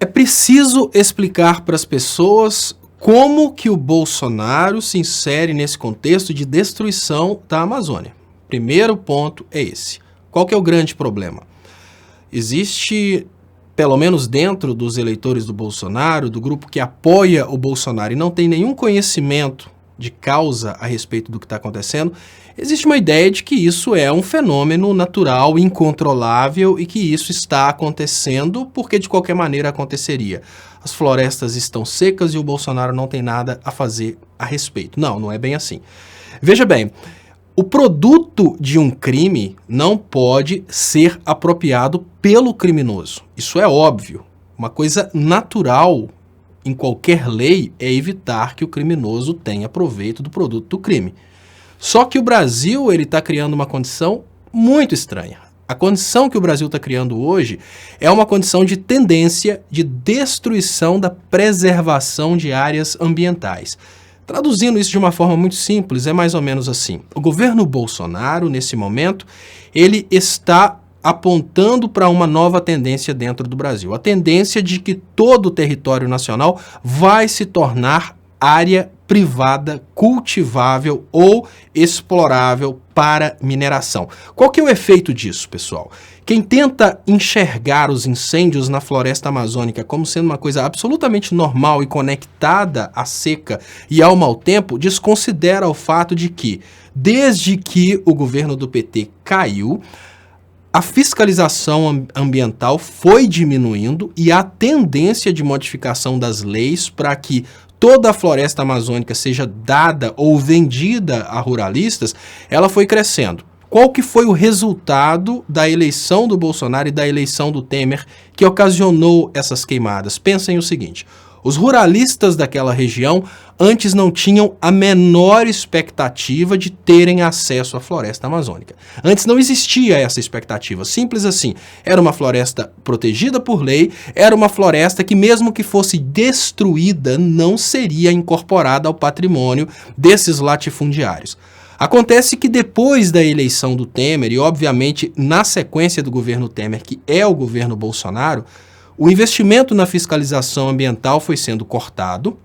É preciso explicar para as pessoas como que o Bolsonaro se insere nesse contexto de destruição da Amazônia. Primeiro ponto é esse. Qual que é o grande problema? Existe, pelo menos dentro dos eleitores do Bolsonaro, do grupo que apoia o Bolsonaro e não tem nenhum conhecimento de causa a respeito do que está acontecendo, existe uma ideia de que isso é um fenômeno natural, incontrolável e que isso está acontecendo porque de qualquer maneira aconteceria. As florestas estão secas e o Bolsonaro não tem nada a fazer a respeito. Não, não é bem assim. Veja bem, o produto de um crime não pode ser apropriado pelo criminoso. Isso é óbvio. Uma coisa natural em qualquer lei é evitar que o criminoso tenha proveito do produto do crime. Só que o Brasil está criando uma condição muito estranha. A condição que o Brasil está criando hoje é uma condição de tendência de destruição da preservação de áreas ambientais. Traduzindo isso de uma forma muito simples, é mais ou menos assim. O governo Bolsonaro, nesse momento, ele está apontando para uma nova tendência dentro do Brasil. A tendência de que todo o território nacional vai se tornar área privada, cultivável ou explorável para mineração. Qual que é o efeito disso, pessoal? Quem tenta enxergar os incêndios na floresta amazônica como sendo uma coisa absolutamente normal e conectada à seca e ao mau tempo, desconsidera o fato de que, desde que o governo do PT caiu, a fiscalização ambiental foi diminuindo e a tendência de modificação das leis para que toda a floresta amazônica seja dada ou vendida a ruralistas, ela foi crescendo. Qual que foi o resultado da eleição do Bolsonaro e da eleição do Temer que ocasionou essas queimadas? Pensem o seguinte: os ruralistas daquela região antes não tinham a menor expectativa de terem acesso à floresta amazônica. Antes não existia essa expectativa, simples assim. Era uma floresta protegida por lei, era uma floresta que mesmo que fosse destruída, não seria incorporada ao patrimônio desses latifundiários. Acontece que depois da eleição do Temer, e obviamente na sequência do governo Temer, que é o governo Bolsonaro, o investimento na fiscalização ambiental foi sendo cortado,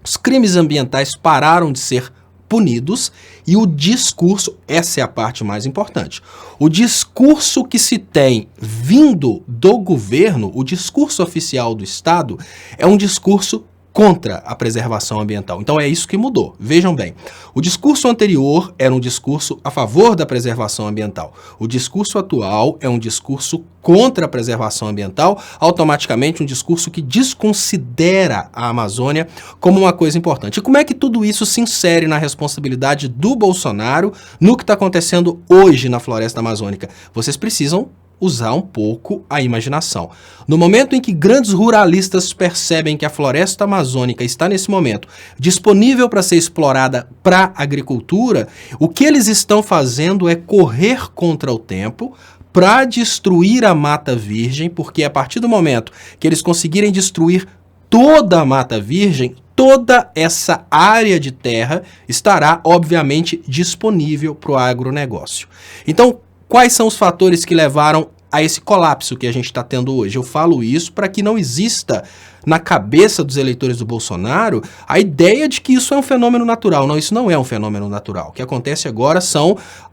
os crimes ambientais pararam de ser punidos e o discurso, essa é a parte mais importante, o discurso que se tem vindo do governo, o discurso oficial do Estado, é um discurso contra a preservação ambiental. Então é isso que mudou. Vejam bem, o discurso anterior era um discurso a favor da preservação ambiental. O discurso atual é um discurso contra a preservação ambiental, automaticamente um discurso que desconsidera a Amazônia como uma coisa importante. E como é que tudo isso se insere na responsabilidade do Bolsonaro no que está acontecendo hoje na floresta amazônica? Vocês precisam usar um pouco a imaginação. No momento em que grandes ruralistas percebem que a floresta amazônica está nesse momento disponível para ser explorada para agricultura, o que eles estão fazendo é correr contra o tempo para destruir a mata virgem, porque a partir do momento que eles conseguirem destruir toda a mata virgem, toda essa área de terra estará, obviamente, disponível para o agronegócio. Então, quais são os fatores que levaram a esse colapso que a gente está tendo hoje? Eu falo isso para que não exista na cabeça dos eleitores do Bolsonaro a ideia de que isso é um fenômeno natural. Não, isso não é um fenômeno natural. O que acontece agora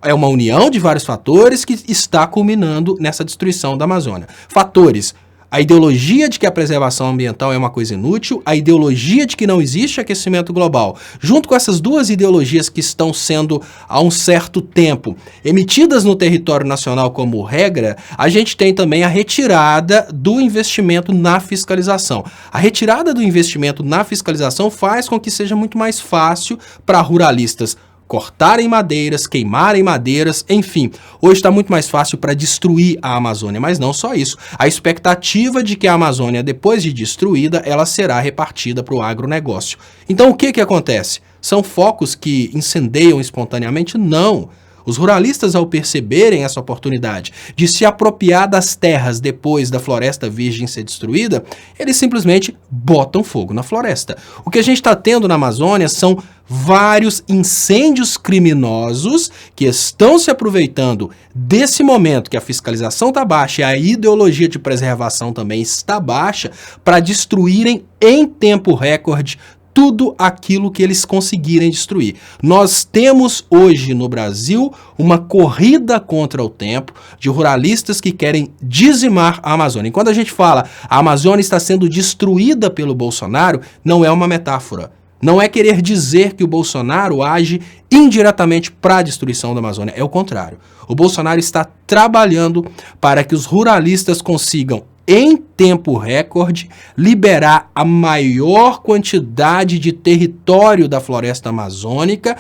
é uma união de vários fatores que está culminando nessa destruição da Amazônia. Fatores: a ideologia de que a preservação ambiental é uma coisa inútil, a ideologia de que não existe aquecimento global. Junto com essas duas ideologias que estão sendo, há um certo tempo, emitidas no território nacional como regra, a gente tem também a retirada do investimento na fiscalização. A retirada do investimento na fiscalização faz com que seja muito mais fácil para ruralistas cortarem madeiras, queimarem madeiras, enfim. Hoje está muito mais fácil para destruir a Amazônia, mas não só isso. A expectativa de que a Amazônia, depois de destruída, ela será repartida para o agronegócio. Então o que acontece? São focos que incendeiam espontaneamente? Não. Os ruralistas, ao perceberem essa oportunidade de se apropriar das terras depois da floresta virgem ser destruída, eles simplesmente botam fogo na floresta. O que a gente está tendo na Amazônia são vários incêndios criminosos que estão se aproveitando desse momento que a fiscalização está baixa e a ideologia de preservação também está baixa para destruírem em tempo recorde tudo aquilo que eles conseguirem destruir. Nós temos hoje no Brasil uma corrida contra o tempo de ruralistas que querem dizimar a Amazônia. E quando a gente fala a Amazônia está sendo destruída pelo Bolsonaro, não é uma metáfora. Não é querer dizer que o Bolsonaro age indiretamente para a destruição da Amazônia. É o contrário. O Bolsonaro está trabalhando para que os ruralistas consigam, em tempo recorde, liberar a maior quantidade de território da floresta amazônica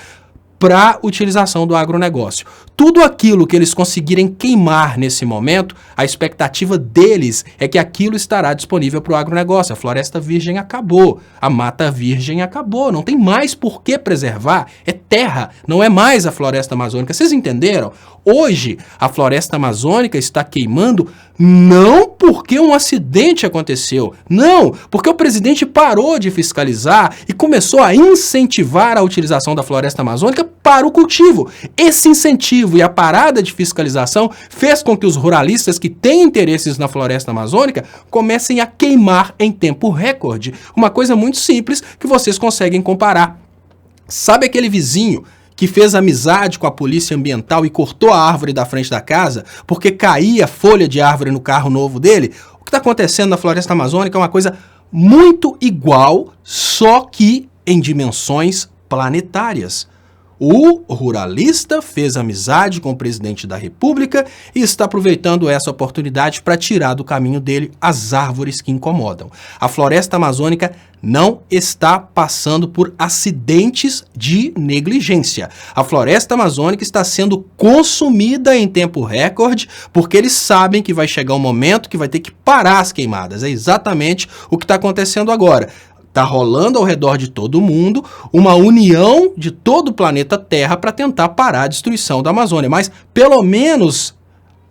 para utilização do agronegócio. Tudo aquilo que eles conseguirem queimar nesse momento, a expectativa deles é que aquilo estará disponível para o agronegócio. A floresta virgem acabou, a mata virgem acabou, não tem mais por que preservar, é terra, não é mais a floresta amazônica. Vocês entenderam? Hoje, a floresta amazônica está queimando não porque um acidente aconteceu, não, porque o presidente parou de fiscalizar e começou a incentivar a utilização da floresta amazônica para o cultivo. Esse incentivo e a parada de fiscalização fez com que os ruralistas que têm interesses na floresta amazônica comecem a queimar em tempo recorde. Uma coisa muito simples que vocês conseguem comparar. Sabe aquele vizinho que fez amizade com a polícia ambiental e cortou a árvore da frente da casa porque caía folha de árvore no carro novo dele? O que está acontecendo na floresta amazônica é uma coisa muito igual, só que em dimensões planetárias. O ruralista fez amizade com o presidente da República e está aproveitando essa oportunidade para tirar do caminho dele as árvores que incomodam. A floresta amazônica não está passando por acidentes de negligência. A floresta amazônica está sendo consumida em tempo recorde porque eles sabem que vai chegar um momento que vai ter que parar as queimadas. É exatamente o que está acontecendo agora. Está rolando ao redor de todo mundo uma união de todo o planeta Terra para tentar parar a destruição da Amazônia. Mas, pelo menos,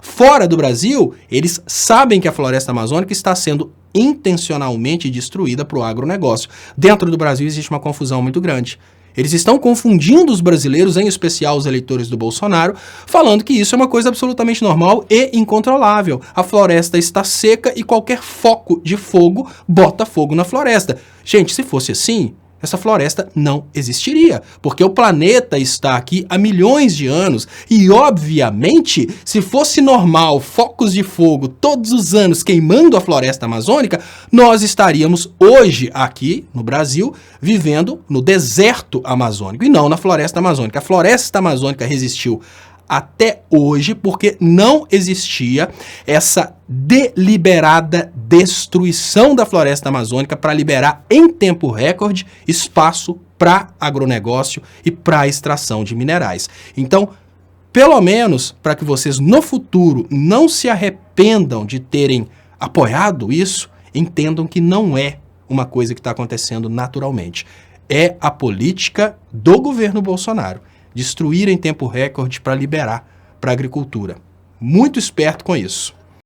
fora do Brasil, eles sabem que a floresta amazônica está sendo intencionalmente destruída para o agronegócio. Dentro do Brasil existe uma confusão muito grande. Eles estão confundindo os brasileiros, em especial os eleitores do Bolsonaro, falando que isso é uma coisa absolutamente normal e incontrolável. A floresta está seca e qualquer foco de fogo bota fogo na floresta. Gente, se fosse assim, essa floresta não existiria, porque o planeta está aqui há milhões de anos e, obviamente, se fosse normal focos de fogo todos os anos queimando a floresta amazônica, nós estaríamos hoje aqui no Brasil vivendo no deserto amazônico e não na floresta amazônica. A floresta amazônica resistiu até hoje porque não existia essa deliberada destruição da floresta amazônica para liberar em tempo recorde espaço para agronegócio e para extração de minerais. Então, pelo menos para que vocês no futuro não se arrependam de terem apoiado isso, entendam que não é uma coisa que está acontecendo naturalmente. É a política do governo Bolsonaro. Destruir em tempo recorde para liberar para a agricultura. Muito esperto com isso.